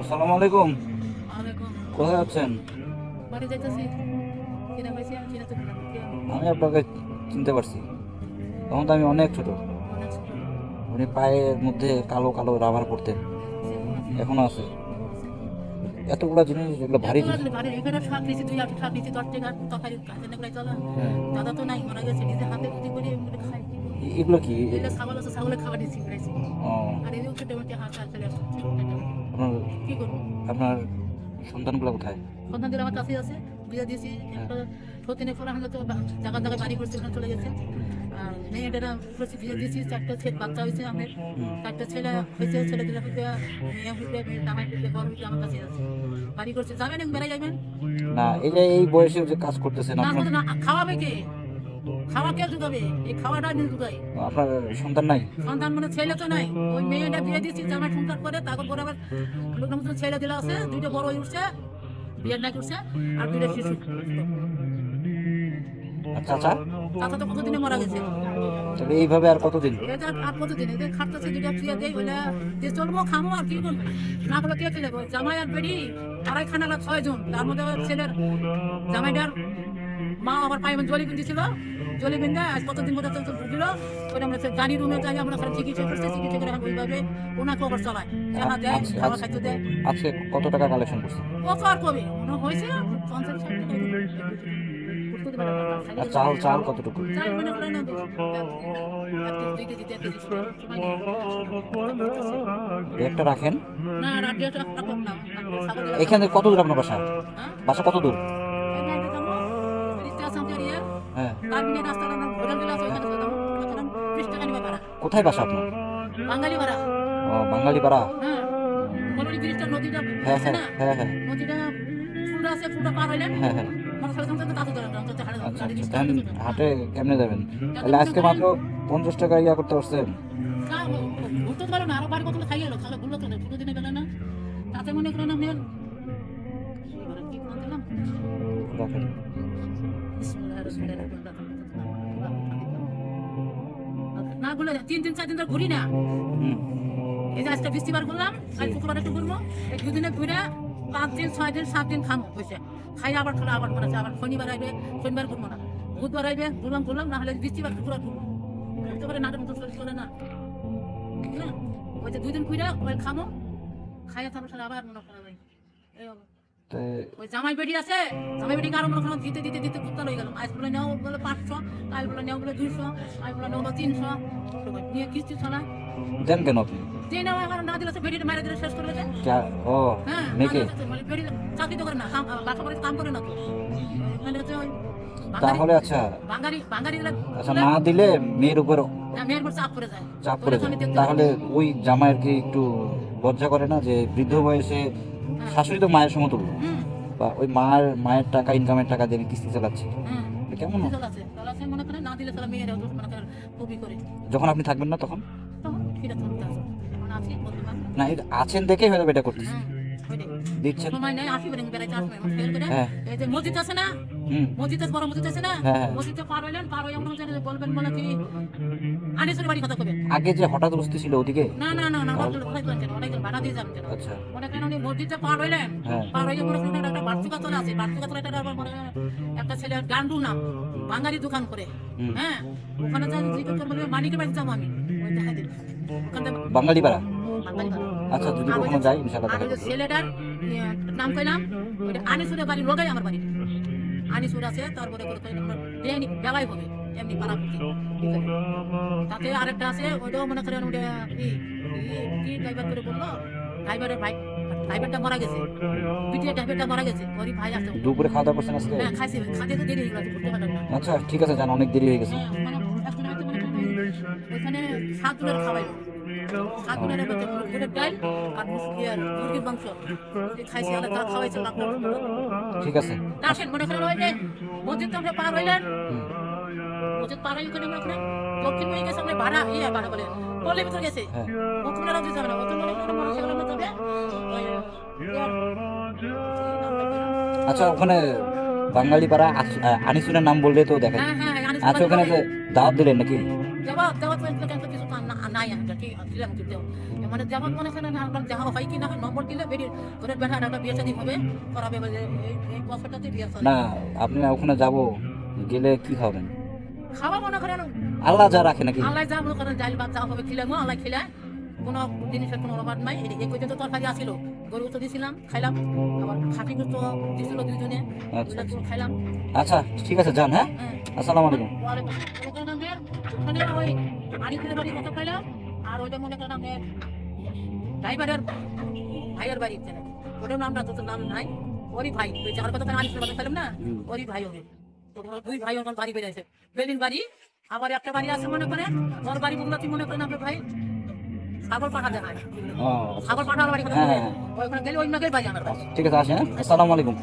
আসসালামু আলাইকুম। ওয়ালাইকুম। কোথায় আছেন? বাড়ি যাইতেছি। কিনা পাইছি আমি চিনাতে পারলাম না। কে আপনি? আমি আপনাকে চিনতে পারছি। তখন তো আমি অনেক ছোট। অনেক ছোট। উনি পায়ের মধ্যে কালো কালো রাবার পরতেন। জীবন আছে। এখনো আছে। আছে। এতগুলা জিনিস, এগুলো ভারী এতগুলো জিনিস। দিলে বাড়ির এখানে শাক নিয়েছি, 2 শাক নিয়েছি, 10 টাকা তরকারি কাজে নেগুলাই চলা। হ্যাঁ। দাদা তো নাই, মারা গেছে। নিজে হাতে বুদ্ধি করে এগুলো খাই। কি করবো? এগুলো কি? এগুলো ছাগল আছে, ছাগলের খাবার দিচ্ছি বেড়াইছি। ও, আর এই ছোট মোটে হাঁস আর ছেলে আছে। আপনার কি করবো? আপনার সন্তানগুলো কোথায়? সন্তান দিলে আমার কাছেই আছে। বিয়ে দিয়েছি। একটা সতীনে ফোলা হলে তো জায়গা জায়গায় বাড়ি করছে, ওখানে চলে গেছে। আর মেয়েটা বিয়ে দিয়েছি, 4টা ছেলে বাচ্চা হয়েছে আমার। 4টা ছেলে হয়েছে, ছেলেদের হইতে মেয়ে হইতে, মেয়ে জামাই হইতে, বড় হইতে আমার কাছে আছে। বাড়ি করছে, যাবেন বেড়াই যাবেন। না, এই যে এই বয়সে যে কাজ করতেছেন না আপনার, করতে না, খাওয়াবে কে? খাওয়া কে জুগাবে? এই খাওয়াটা নিয়ে জুগাই। আপনার সন্তান নাই? সন্তান মানে ছেলে তো নাই। ওই মেয়েটা বিয়ে দিয়েছি, জামাই সংসার করে, তারপর পরে আবার লোকের মতো ছেলে দিলে আছে, 2টা বড় হয়ে উঠছে, বিয়ের না করছে, আর 2টা শিশু। আচ্ছা আচ্ছা। চাচা তো কতদিনে মারা গেছে। তবে এইভাবে আর কতদিন? এটা আর কতদিন এদের খাটতেছে, 2টা ছুঁয়ে দেয় বলে যে চলবো খামো আর কি করবো। না করলে কে খেলে জামাই আর বেড়ি আড়াইখানা 6 জন, তার মধ্যে ওর ছেলের জামাইটার মা আবার পায়ে জলি বিন্দি জলি বিন্দা আজ কতদিন মধ্যে তো ঢুকিল। ওই আমরা গাড়ি রুমে যাই, আমরা চিকিৎসা করছে, চিকিৎসা করে এখন ওইভাবে ওনাকে আবার চলায়, টাকা দেয়, খাওয়া খাইতে দেয়। আজকে কত টাকা কালেকশন করছেন? কত আর কবে মনে হয়েছে 50-60 টাকা। আর চাল চাল কতটুকু? চাই মনে করে না 2 কেজি 3 কেজি সময় নেই। একটা রাখেন। না রাডিওটা কম না। এখান থেকে কত দূর আপনার বাসা? হ্যাঁ বাসা কত দূর? এই না এটা যাবো রিস্তা সামজারিয়া হ্যাঁ। কারবিনে রাস্তাটা না ঘোরা গেলে আছে, ওখানে যাবো। ওখানে 20 টাকা নিবা ভাড়া। কোথায় বাসা আপনার? বাঙালি ভাড়া। ও, বাঙালি পাড়া। হ্যাঁ কলোনি ব্রিজটা, নদীটা হ্যাঁ আছে হ্যাঁ না, হ্যাঁ হ্যাঁ নদীটা ফুলটা আছে, ফুলটা পার হইলেন হ্যাঁ হ্যাঁ। আমার সাথে সাথে তাতে ধরে না, তাতে হাড়ে আচ্ছা গাড়ি আচ্ছা, রিস্তা তাহলে হাটে কেমনে যাবেন? তাহলে আজকে মাত্র 50 টাকা ইয়া করতে পারছেন? না ঘুরতে পারো না, আরো বাড়ি কত খাইয়ে এলো, তাহলে ঘুরলো তো না, ছোট দিনে বেলা না। তাতে মনে করেন আমি কি করে দিলাম। রাখেন। না বলে 3-4 দিন ধরে ঘুরি না। হুম। এই যে আজকে বৃষ্টিবার করলাম, কাল শুক্রবার একটু ঘুরবো, এই 2 দিনে ঘুরে 5 দিন 6 দিন 7 দিন খাম বসে খাই, আবার খেলা আবার মনে আছে, আবার শনিবার আইবে, শনিবার ঘুরবো না, বুধবার আইবে, ঘুরলাম না হলে বৃষ্টিবার ঘুরা ঘুরবো। ঘুরতে পারে নাটের মতো শরীর চলে না। না ওই যে 2 দিন ঘুরে ওই খামো, খাইয়া তারপর আবার মনে করা যায় এই অবস্থা। ওই জামাই বেটি আছে, জামাই বেটি কারো মনে করেন দিতে দিতে দিতে কুত্তা হয়ে গেল। আজ বলে নেও বলে 500, কাল বলে নেও বলে 200, আজ বলে নেও বলে 300, নিয়ে কিস্তি চলা দেন কেন আপনি? দিয়ে নেওয়া এখন না দিলে বেটিটা মারা দিলে শেষ করে দেয়। ও, হ্যাঁ মেয়েকে? মানে বেটি চাকরি তো করে না, বাসা বাড়িতে কাম করে না তো। মানে হচ্ছে ওই তাহলে আচ্ছা বাঙালি আচ্ছা, না দিলে মেয়ের উপর মেয়ের উপর চাপ করে যায়, চাপ পড়ে যায়। ওখানে দেখতে তাহলে হবে। ওই জামাইয়ের কি একটু লজ্জা করে না যে বৃদ্ধ বয়সে শাশুড়ি তো মায়ের সমতুল্য, হুম বা ওই মায়ের টাকা, ইনকামের টাকা দিয়ে আমি কিস্তি চালাচ্ছি? হুম এটা কেমন? চলাছে মনে করে না দিলে তারা মেয়েরা মনে করে খুবই করে যখন আপনি থাকবেন না তখন? তখন ফিরে চলতে আসে। এখন আছি বর্তমান। না, এই আছেন দেখেই হয়তো এটা করতেছি। হ্যাঁ ওইটাই। দিচ্ছেন। সময় নেই, আসি বেড়ে বেড়াইতে আসবে আমার ফেল করে। হ্যাঁ। এই যে মসজিদ আছে না, হুম। মসজিদ আছে, বড় মসজিদ আছে না, হ্যাঁ, হ্যাঁ। মসজিদে পার হইলেন, পার হয়ে আমরা বলবেন বলে কি আনিসের বাড়ি কথা কবেন। আগে যে হঠাৎ বস্তি ছিল ওদিকে? না না না না অনেক কেন, অনেক ভাড়া দিয়ে যাবেন কেন। আচ্ছা। মনে করেন উনি মসজিদে পার হইলেন, হ্যাঁ। পার হয়ে মনে করেন একটা বার্ষিকা চলে আছে, বার্ষিকা চলে একটা মনে একটা ছেলে গান্ডু নাম, বাঙালি দোকান করে। হুম। হ্যাঁ ওখানে যাই জিজ্ঞেস করবো মানিকের বাড়ি যাবো আমি, ওই দেখা দিন ওখানে বাঙালি পাড়া? বাঙালি ভাড়া। আচ্ছা, যদি কখনো যাই ইনশাআল্লাহ আর দেখা ওই যে করবো। ছেলেটার নাম কইলাম, ওইটা আনিসুরের বাড়ি লোকাই আমার বাড়ি। আনিসুর আছে, তারপরে বেআইনি বেলাই হবে এমনি পাড়াপতি। তাতে আরেকটা আছে, ওইটাও মনে করেন ওটা কি ড্রাইভার করে বললো, ড্রাইভারের ভাই, ড্রাইভারটা মারা গেছে, পিটিয়ে ড্রাইভারটা মারা গেছে, ওরই ভাই আছে। দুপুরে খাওয়া দাওয়া করছেন আজকে? হ্যাঁ খাইছে, খাতে তো দেরি হয়ে গেছে, ঘুরতে পারলাম না। আচ্ছা ঠিক আছে, জান, অনেক দেরি হয়ে গেছে। হ্যাঁ মানে এখন হয়তো মনে করেন ওইখানে 7 জনের খাওয়াইলো, 7 জনের মুরগির ডাল আর মুরগির মাংস খাইছে, আর তারা খাওয়াইছে লাখ লাখ। ঠিক আছে। আসেন মনে করেন ওই যে মসজিদ আমরা পার হইলেন, মসজিদ পার হয়ে ওখানে মনে করেন দক্ষিণ হয়ে গেছে, আমরা ভাড়া ভাড়া বলে পল্লীর ভিতরে গেছে, হ্যাঁ। ওখানে রাখতে যাবে না, ওখানে মনে করেন মানুষ সেগুলো যাবে ওই আচ্ছা, ওখানে বাঙালি পাড়া আনিসুরের নাম বললে তো দেখেন। হ্যাঁ হ্যাঁ আচ্ছা, ওখানে যে দাওয়াত দিলেন নাকি? দেওয়া দেওয়া তো কিছু নাই, আমি কি দিলাম কি দেও মানে যেমন মনে করেন আমার যাহা হয় কি না হয় নম্বর দিলে বেরিয়ে করে বেটা একটা বিয়ে শাদী হবে করাবে বলে এই বছরটাতে বিয়ে শাদী না আপনি ওখানে যাব গেলে কি খাবেন? খাওয়া মনে করেন আল্লাহ যা রাখে নাকি? আল্লাহ যা মনে করেন ডাল ভাত যা হবে খিলাম আল্লাহ খিলায় কোনো জিনিসের কোনো অভাব নাই এই পর্যন্ত তরকারি আসিল গরু তো দিয়েছিলাম খাইলাম আবার খাসি গোস্ত দিয়েছিল দুজনে আচ্ছা আচ্ছা। খাইলাম আচ্ছা ঠিক আছে যান, হ্যাঁ হ্যাঁ আসসালামু আলাইকুম। ওখানে ওই আড়ি ছেলে বাড়ি কত খাইলাম আর ওইটা মনে করেন আমাদের ড্রাইভারের ভাইয়ের বাড়ি ওটার নামটা তো নাম নাই ওরই ভাই ওই যার কথা আড়ি ছেলে বাড়ি খাইলাম না ওরই ভাই হবে তো ওরা দুই ভাই ওনার বাড়ি বেড়েছে বেলিন বাড়ি আবার একটা বাড়ি আছে মনে করেন ওর বাড়ি বলতে মনে করেন আপনার ভাই সাগর পাঠা দেখায় ও সাগর পাঠার বাড়ি কথা হ্যাঁ, বলে হ্যাঁ। ওইখানে গেলে ওই নাকের বাড়ি আমার কাছে ঠিক আছে আসেন, হ্যাঁ আসসালামু আলাইকুম।